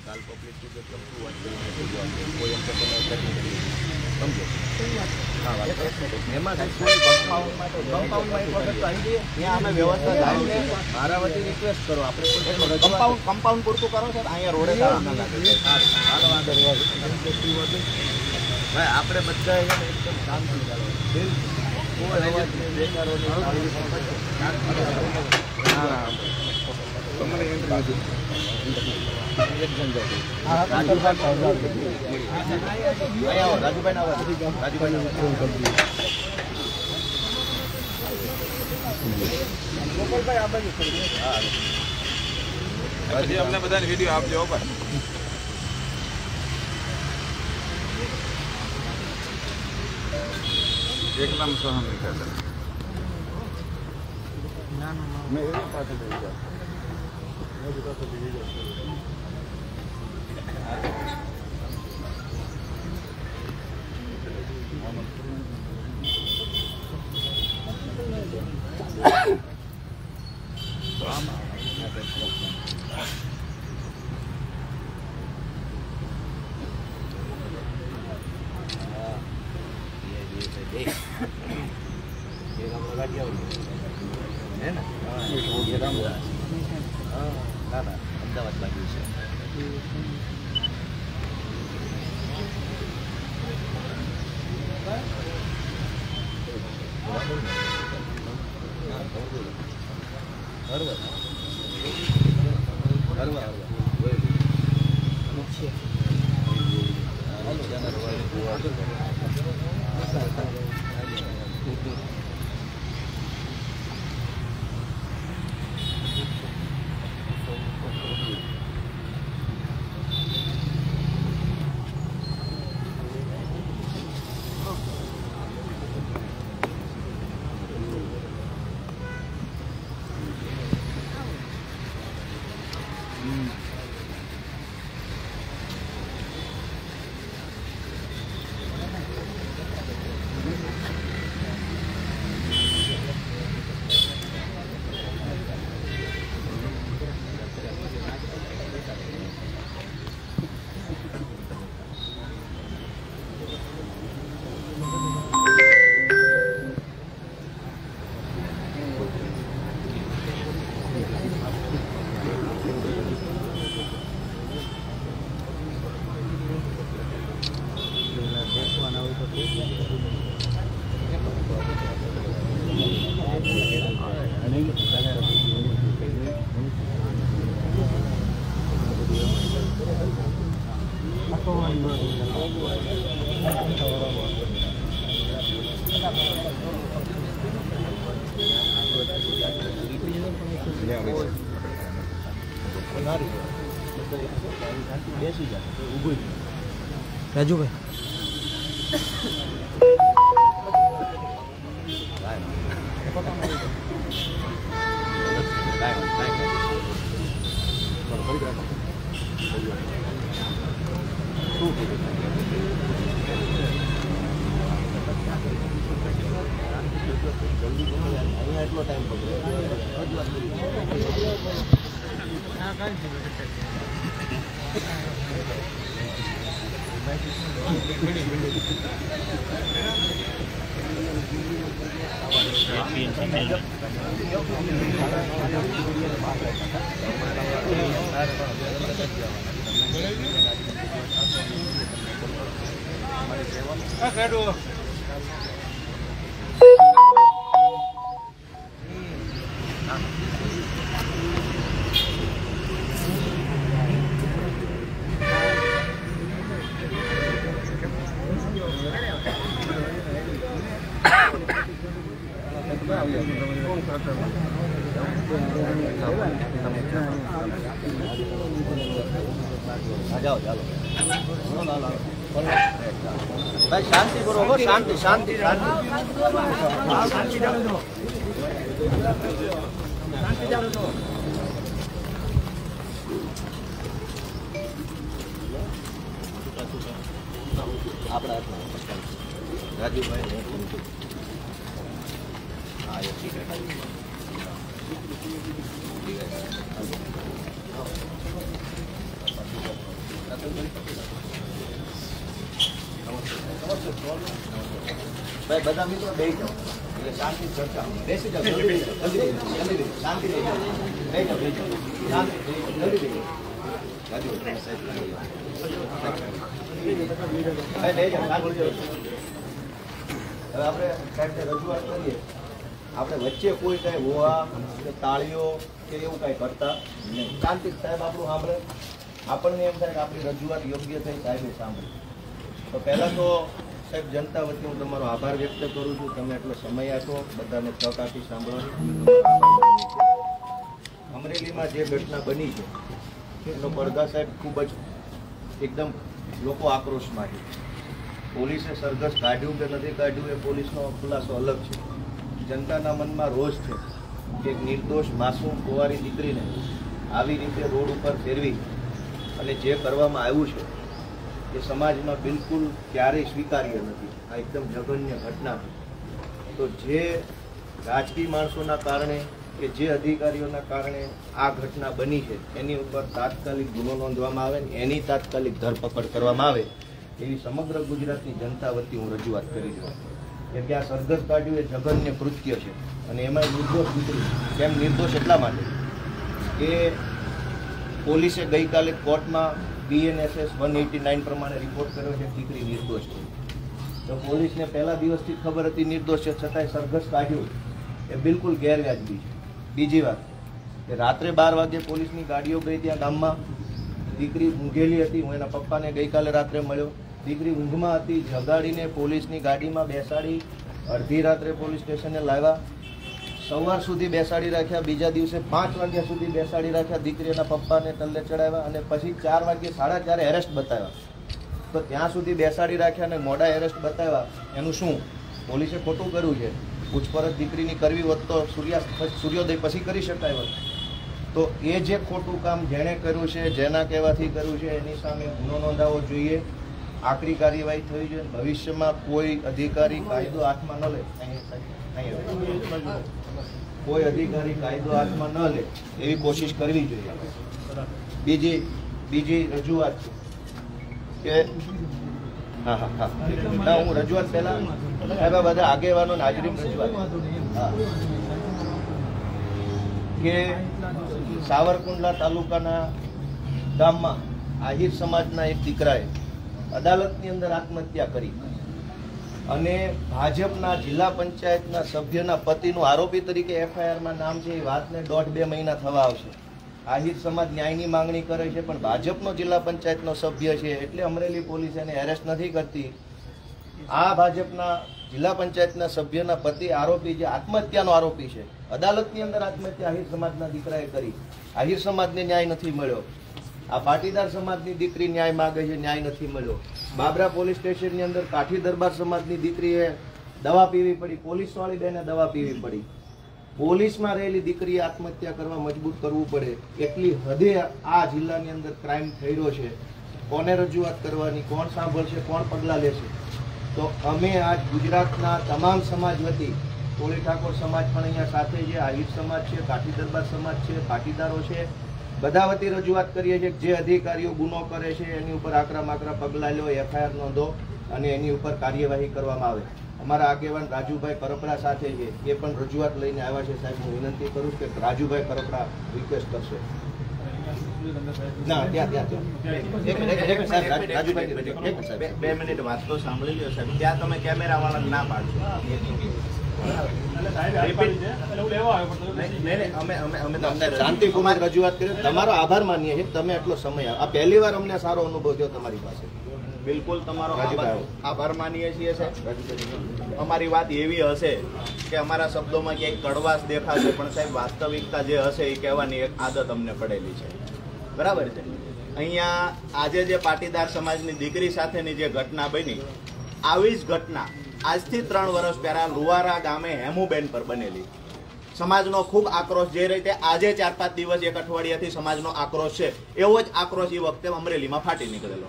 કાલ પબ્લિક કોઈ એમ સમજો એમાં કમ્પાઉન્ડમાં એક વખત તો આવી જઈએ ત્યાં અમે વ્યવસ્થા ધારીને મારા વતી રિક્વેસ્ટ કરો આપણે કમ્પાઉન્ડ પૂરતું કરો સર અહીંયા રોડે સારું ના લાગે હાલો વાંધો ભાઈ આપણે બધા એકદમ શાંતિ અમને બધાને વિડીયો આપજો ભાઈ. એકદમ સહન મેં એ પાસે લઈ જાઉં અમદાવાદ બાજુ છે. રાજુભાઈ એટલો ટાઈમ જાઓ ચાલો ભાઈ શાંતિ કરો શાંતિ શાંતિ શાંતિ આપણા રાજુભાઈ હા એ ઠીક છે. ભાઈ બધા મિત્રો બેસી જાઓ એટલે શાંતિ ચર્ચા બેસી જાઓ જલ્દી શાંતિ રહી જાઓ બેસી જાઓ શાંતિ જલ્દી બેસી હવે આપણે સાહેબ રજૂઆત કરીએ. આપણે વચ્ચે કોઈ કઈ હોવા કે તાળીઓ કે એવું કઈ કરતા નહીં. શાંતિ સાહેબ આપણું સાંભળે, આપણને એમ થાય કે આપણી રજૂઆત યોગ્ય થઈ, સાહેબે સાંભળે. તો પહેલાં તો સાહેબ જનતા વતી હું તમારો આભાર વ્યક્ત કરું છું. તમે એટલો સમય આપો બધાને તક આપી સાંભળવાની. અમરેલીમાં જે ઘટના બની છે એનો પડઘા સાહેબ ખૂબ જ એકદમ લોકો આક્રોશમાં છે. પોલીસે સરઘસ કાઢ્યું કે નથી કાઢ્યું એ પોલીસનો ખુલાસો અલગ છે. જનતાના મનમાં રોષ છે કે એક નિર્દોષ માસૂમ કુંવારી દીકરીને આવી રીતે રોડ ઉપર ફેરવી અને જે કરવામાં આવ્યું છે એ સમાજમાં બિલકુલ ક્યારેય સ્વીકાર્ય નથી. આ એકદમ જઘન્ય ઘટના છે. તો જે રાજકીય માણસોના કારણે કે જે અધિકારીઓના કારણે આ ઘટના બની છે એની ઉપર તાત્કાલિક ગુનો નોંધવામાં આવે ને એની તાત્કાલિક ધરપકડ કરવામાં આવે એવી સમગ્ર ગુજરાતની જનતા વતી હું રજૂઆત કરી છું. કેમ કે આ સરઘસ કાઢ્યું એ જઘન્ય કૃત્ય છે અને એમાં નિર્દોષ દીકરી. કેમ નિર્દોષ એટલા માટે કે પોલીસે ગઈકાલે કોર્ટમાં BNSS 189 પ્રમાણે રિપોર્ટ કર્યો છે દીકરી નિર્દોષ છે. તો પોલીસને પહેલા દિવસથી ખબર હતી નિર્દોષ છે, છતાંય સરઘસ કાઢ્યું એ બિલકુલ ગેરવ્યાજબી છે. બીજી વાત કે રાત્રે 12 વાગે પોલીસની ગાડીઓ ગઈ ત્યાં ગામમાં. દીકરી ઊંઘેલી હતી. હું એના પપ્પાને ગઈકાલે રાત્રે મળ્યો. દીકરી ઊંઘમાં હતી, જગાડીને પોલીસની ગાડીમાં બેસાડી અડધી રાત્રે પોલીસ સ્ટેશને લાવ્યા. સવાર સુધી બેસાડી રાખ્યા. બીજા દિવસે 5 વાગ્યા સુધી બેસાડી રાખ્યા. દીકરીના પપ્પાને ટલ્લે ચડાવ્યા અને પછી 4 વાગે 4:30 એરેસ્ટ બતાવ્યા. તો ત્યાં સુધી બેસાડી રાખ્યા અને મોડા એરેસ્ટ બતાવ્યા. એનું શું? પોલીસે ખોટું કર્યું છે. પૂછપરછ દીકરીની કરવી હોત તો સૂર્યોદય પછી કરી શકાય હોત. તો એ જે ખોટું કામ જેણે કર્યું છે, જેના કહેવાથી કર્યું છે, એની સામે ગુનો નોંધાવવો જોઈએ. આકરી કાર્યવાહી થવી જોઈએ. ભવિષ્યમાં કોઈ અધિકારી કાયદો હાથમાં ન લે, કોઈ અધિકારી કાયદો હાથમાં ન લે એવી કોશિશ કરવી જોઈએ. બીજી રજૂઆત કે હા હું રજૂઆત પહેલા સાહેબ બધા આગેવાનો હાજરી રજૂઆત કે સાવરકુંડલા તાલુકાના ગામમાં આહિર સમાજના એક દીકરાએ અદાલતની અંદર આત્મહત્યા કરી અને ભાજપના જિલ્લા પંચાયતના સભ્યના પતિનું આરોપી તરીકે FIRમાં નામ છે. એ વાતને 1.5-2 મહિના થવા આવશે. આહિર સમાજ ન્યાયની માંગણી કરે છે પણ ભાજપનો જિલ્લા પંચાયતનો સભ્ય છે એટલે અમરેલી પોલીસ એને એરેસ્ટ નથી કરતી. આ ભાજપના જિલ્લા પંચાયતના સભ્યના પતિ આરોપી જે આત્મહત્યાનો આરોપી છે, અદાલતની અંદર આત્મહત્યા આહિર સમાજના દીકરાએ કરી. આહિર સમાજને ન્યાય નથી મળ્યો. આ પાટીદાર સમાજની દીકરી ન્યાય માગે છે, ન્યાય નથી મળ્યો. બાબરા પોલીસ સ્ટેશનની અંદર કાઠી દરબાર સમાજની દીકરીએ દવા પીવી પડી. પોલીસવાળી બેને દવા પીવી પડી. પોલીસમાં રહેલી દીકરીએ આત્મહત્યા કરવા મજબૂર કરવું પડે એટલી હદે આ જિલ્લાની અંદર ક્રાઇમ થઈ રહ્યો છે. કોને રજૂઆત કરવાની, કોણ સાંભળશે, કોણ પગલાં લેશે? તો અમે આજ ગુજરાતના તમામ સમાજ વતી, કોળી ઠાકોર સમાજ પણ અહીંયા સાથે છે, આહિર સમાજ છે, કાઠી દરબાર સમાજ છે, પાટીદારો છે, બધા વતી રજૂઆત કરીએ છીએ કે જે અધિકારીઓ ગુનો કરે છે એની ઉપર આકરા પગલાં લો, FIR નોંધો અને એની ઉપર કાર્યવાહી કરવામાં આવે. અમારા આગેવાન રાજુભાઈ કરપડા સાથે છે, એ પણ રજૂઆત લઈને આવ્યા છે. સાહેબ હું વિનંતી કરું કે રાજુભાઈ કરપડા રિક્વેસ્ટ કરશે. ના રાજુભાઈ 2 મિનિટ વાત તો સાંભળી લો સાહેબ. ત્યાં તમે કેમેરા વાળા ના પાડશો. શાંતિપૂર્વક રજૂઆત કરી. તમારો આભાર માનીએ છીએ. તમે એટલો સમય આ પહેલી વાર અમને સારો અનુભવ થયો તમારી પાસે. બિલકુલ તમારો આભાર માનીએ છીએ સાહેબ. અમારી વાત એવી હશે કે અમારા શબ્દોમાં ક્યાંય કડવાશ દેખાશે પણ સાહેબ વાસ્તવિકતા જે હશે એ કહેવાની એક આદત અમને પડેલી છે. બરાબર છે. અહીંયા આજે જે પાટીદાર સમાજની દીકરી સાથેની જે ઘટના બની, આવી જ ઘટના આજથી 3 વર્ષ પહેલા લુવારા ગામે હેમુબેન પર બનેલી. સમાજનો ખૂબ આક્રોશ જે રીતે આજે 4-5 દિવસ એક અઠવાડિયાથી સમાજનો આક્રોશ છે, એવો જ આક્રોશ એ વખતે અમરેલીમાં ફાટી નીકળેલો.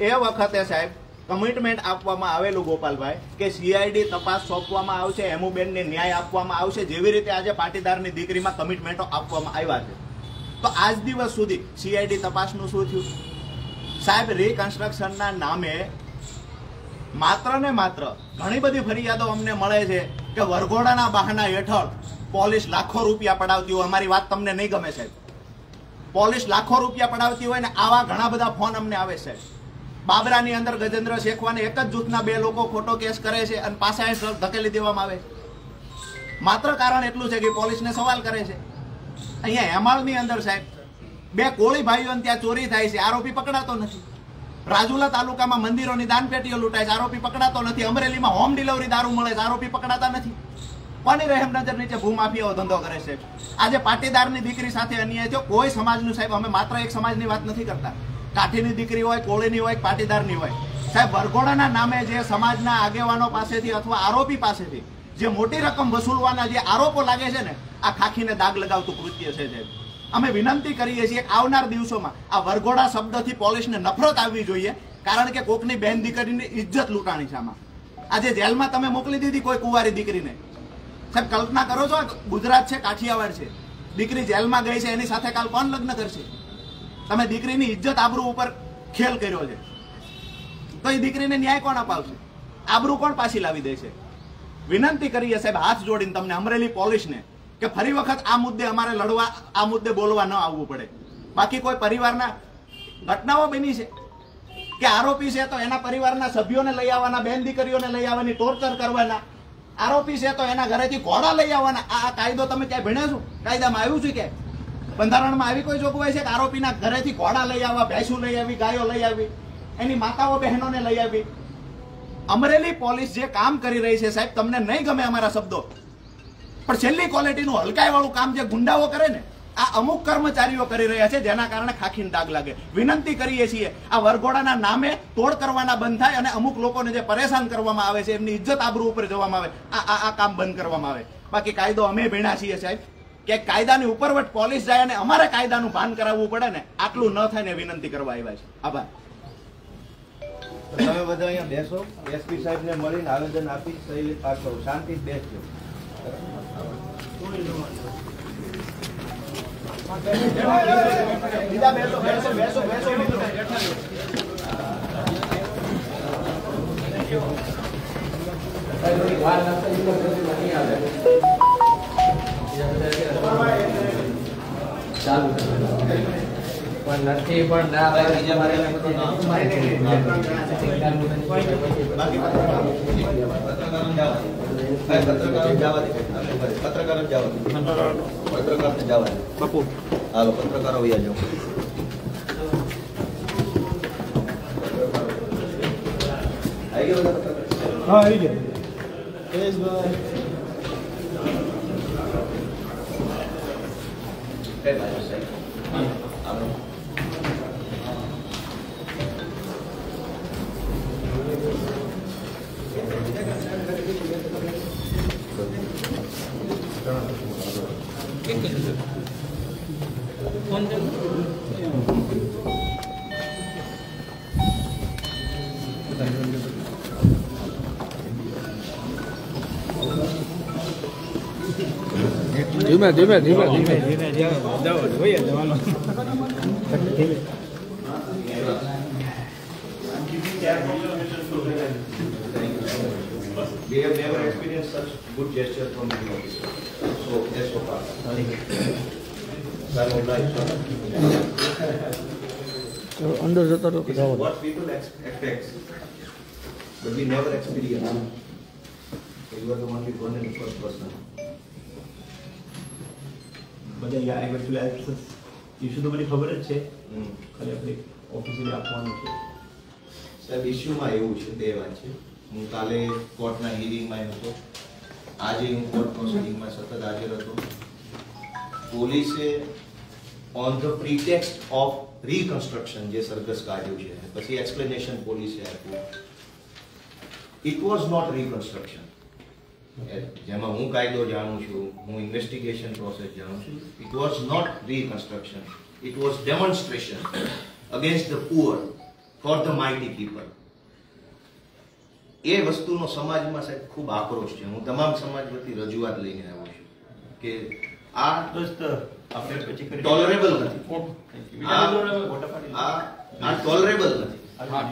એ વખતે સાહેબ કમિટમેન્ટ આપવામાં આવેલું ગોપાલભાઈ કે સીઆઈડી તપાસ સોંપવામાં આવશે, હેમુબેનને ન્યાય આપવામાં આવશે, જેવી રીતે આજે પાટીદારની દીકરીમાં કમિટમેન્ટો આપવામાં આવ્યા છે. તો આજ દિવસ સુધી સીઆઈડી તપાસનું શું થયું? સાહેબ, રિકન્સ્ટ્રક્શનના નામે માત્ર ને માત્ર ઘણી બધી ફરિયાદો અમને મળે છે કે વરઘોડાના બહાના હેઠળ પોલીસ લાખો રૂપિયા પડાવતી હોય. અમારી વાત તમને નહીં ગમે સાહેબ. પોલીસ લાખો રૂપિયા પડાવતી હોય ને આવા ઘણા બધા ફોન અમને આવે છે. બાબરાની અંદર ગજેન્દ્ર શેખવાને એક જ જૂથના 2 લોકો ખોટો કેસ કરે છે અને પાછા ધકેલી દેવામાં આવે છે. માત્ર કારણ એટલું છે કે પોલીસને સવાલ કરે છે. અહીંયા હેમાળની અંદર સાહેબ 2 કોળી ભાઈઓને ત્યાં ચોરી થાય છે, આરોપી પકડાતો નથી. રાજુલા તાલુકામાં મંદિરોની દાનપેટીઓ લૂંટાય છે, આરોપી પકડાતો નથી. અમરેલીમાં હોમ ડિલિવરી દારૂ મળે છે, આરોપી પકડાતા નથી. કોની રહેમ નજર નીચે ભૂમાફિયાઓ ધંધો કરે છે? આજે પાટીદારની દીકરી સાથે અન્યાય થયો. કોઈ સમાજનું સાહેબ, અમે માત્ર એક સમાજની વાત નથી કરતા. કાઠીની દીકરી હોય, કોળીની હોય, પાટીદારની હોય, સાહેબ વરઘોડાના નામે જે સમાજના આગેવાનો પાસેથી અથવા આરોપી પાસેથી જે મોટી રકમ વસૂલવાના જે આરોપો લાગે છે ને, આ ખાખીને દાગ લગાવતું કૃત્ય છે. અમે વિનંતી કરીએ છીએ કે આવનાર દિવસોમાં આ વરઘોડા શબ્દથી પોલીસને નફરત આવવી જોઈએ, કારણ કે કોકની બેન દીકરીની ઇજ્જત લૂંટાણી છે આમાં. આજે જેલમાં તમે મોકલી દીધી કોઈ કુંવારી દીકરીને. સાહેબ, કલ્પના કરો છો, ગુજરાત છે, કાઠિયાવાડ છે, દીકરી જેલમાં ગઈ છે, એની સાથે કાલ કોણ લગ્ન કરશે? તમે દીકરીની ઇજ્જત આબરૂ ઉપર ખેલ કર્યો છે, તો એ દીકરીને ન્યાય કોણ અપાવશે? આબરૂ કોણ પાછી લાવી દે છે? વિનંતી કરીએ સાહેબ હાથ જોડીને તમને, અમરેલી પોલીસને, કે ફરી વખત આ મુદ્દે અમારે લડવા, આ મુદ્દે બોલવા ન આવવું પડે. બાકી કોઈ પરિવારના ઘટનાઓ બની છે કે આરોપી છે તો એના પરિવારના સભ્યોને લઈ આવવાના, બેન દીકરીઓને લઈ આવવાની, ટોર્ચર કરવાના. આરોપી છે તો એના ઘરેથી ઘોડા લઈ આવવાના. આ કાયદો તમે ક્યાંય ભણ્યા છો? કાયદામાં આવ્યું છે કે બંધારણમાં આવી કોઈ જોગવાઈ છે કે આરોપીના ઘરેથી ઘોડા લઈ આવવા, ભેંસું લઈ આવી, ગાયો લઈ આવી, એની માતાઓ બહેનોને લઈ આવી? અમરેલી પોલીસ જે કામ કરી રહી છે સાહેબ, તમને નહીં ગમે અમારા શબ્દો, પણ છેલ્લી ક્વોલિટીનું હલકાઈ વાળું કામ જે ગુંડાઓ કરે ને, આ અમુક કર્મચારીઓ કરી રહ્યા છે, જેના કારણે ખાખીને દાગ લાગે. વિનંતી કરીએ છીએ આ વરઘોડાના નામે તોડ કરવાના બંધ થાય અને અમુક લોકોને જે પરેશાન કરવામાં આવે છે, એમની ઇજ્જત આબરૂ ઉપર જવામાં આવે, આ કામ બંધ કરવામાં આવે. બાકી કાયદો અમે ભણ્યા છીએ સાહેબ, કે કાયદાની ઉપરવટ પોલીસ જાય અને અમારે કાયદાનું ભાન કરાવવું પડે ને, આટલું ન થાય ને વિનંતી કરવા આવ્યા છે. આભાર. તમે બધા અહીંયા બેસો, એસપી સાહેબને મળીને આવેદન આપી સહી પાછો શાંતિ બેસજો. ચાલુ પણ નથી, પણ ના બાપુ હાલો, પત્રકારો વયા જાઓ. આવી ગયો બધા પત્રકાર? હા, આવી ગયા. કઈ બાજુ સાહેબ? હાલો. ધીમે ધીમે ધીમે ધીમે We have never experienced such good gesture from the officer. So, yes, so far. અંદર જતા રહો. This is what people expect, but we never experience. So you are the one who gone in the first person. બધા actually issue તો મને ખબર જ છે, ખાલી આપણે ઓફિસિયલી આપવાનું છે. સાહેબ, ઇશ્યુમાં એવું છે, 2 વાત છે. હું કાલે કોર્ટના હિયરિંગમાં હતો, આજે હું કોર્ટ પ્રોસિડિંગમાં સતત હાજર હતો. પોલીસે on the pretext of reconstruction જે સરઘસ કાઢ્યું છે, પછી એક્સપ્લેનેશન પોલીસે આપ્યું. It was not reconstruction. જેમાં હું કાયદો જાણું છું, હું ઇન્વેસ્ટિગેશન પ્રોસેસ જાણું છું. It was not reconstruction, it was demonstration against the poor for the mighty people. એ વસ્તુનો સમાજમાં સાહેબ ખૂબ આક્રોશ છે. હું તમામ સમાજ વતી રજૂઆત લઈને આવ્યો છું કે આ દોસ્ત આપણે પછી કરી ટોલરેબલ નથી. આ ટોલરેબલ નથી. હા